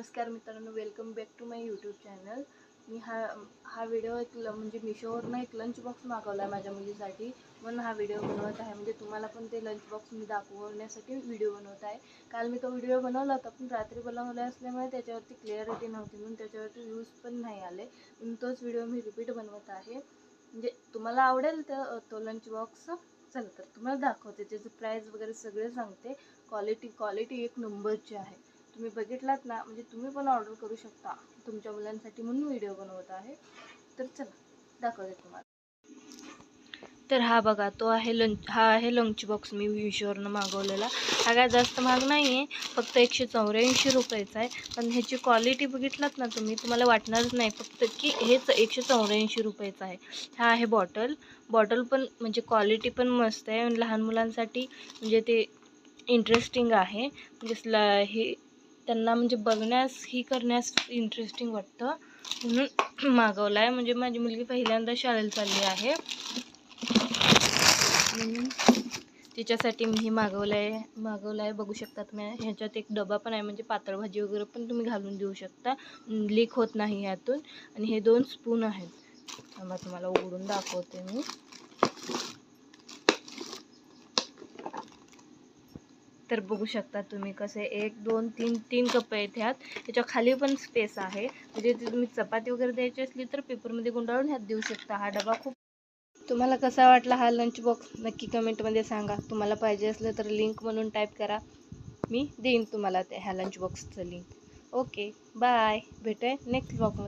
नमस्कार मित्रांनो, welcome back to my YouTube channel. मी हा व्हिडिओ म्हणजे मिशोवरून एक लंच बॉक्स मागवला आहे माझ्या मुलीसाठी, म्हणून हा व्हिडिओ बनवत आहे। म्हणजे तुम्हाला पण ते लंच बॉक्स मी दाखवण्यासाठी व्हिडिओ बनवत आहे। काल मी तो व्हिडिओ बनवला होता, पण रात्री बनवला असल्यामुळे त्याच्यावरती क्लिअरिटी नव्हती, म्हणून त्याच्यावरती व्ह्यूज पण नाही आले, म्हणून तोच व्हिडिओ मी रिपीट बनवत आहे। म्हणजे तुम्हाला आवडेल तो लंच बॉक्स। चला तर तुम्हाला दाखवते, त्याचं प्राइस वगैरे सगळे सांगते। क्वालिटी एक नंबरची आहे। तुम्ही बघितलात ना, म्हणजे तुम्ही पण ऑर्डर करू शकता तुमच्या मुलांसाठी, म्हणून व्हिडिओ बनवत आहे। तर चला दाखवते तुम्हाला। तर हा बघा, हा आहे लंच बॉक्स मी मिशोवरून मागवलेला। हा काय जास्त महाग नाही आहे, फक्त 184 रुपयाचा आहे। पण ह्याची क्वालिटी बघितलात ना तुम्हाला वाटणारच नाही फक्त की हेच 184 रुपयाचं आहे। हा आहे बॉटल पण म्हणजे क्वालिटी पण मस्त आहे। लहान मुलांसाठी म्हणजे ते इंटरेस्टिंग आहे, म्हणजे हे त्यांना म्हणजे बघण्यास ही करण्यास इंटरेस्टिंग वाटतं, म्हणून मागवला आहे। म्हणजे माझी मुलगी पहिल्यांदा शाळेला चालली आहे, म्हणून तिच्यासाठी मी हे मागवलं आहे। बघू शकता तुम्ही, ह्याच्यात एक डबा पण आहे, म्हणजे पातळ भाजी वगैरे पण तुम्ही घालून देऊ शकता, लीक होत नाही यातून। आणि हे 2 स्पून आहेत, तुम्हाला उघडून दाखवते मी। तर बघू शकता तुम्ही कसे 1 2 3 कप आहेत ह्यात। त्याच्या खाली पण स्पेस आहे, म्हणजे तुम्ही चपाती वगैरे द्यायची असली तर पेपरमध्ये गुंडाळून ह्यात देऊ शकता। हा डबा तुम्हाला कसा वाटला हा लंच बॉक्स नक्की कमेंटमध्ये सांगा। तुम्हाला पाहिजे असलं तर लिंक म्हणून टाईप करा, मी देईन तुम्हाला ह्या लंच बॉक्सचं लिंक। ओके बाय, भेटूया नेक्स्ट ब्लॉगमध्ये।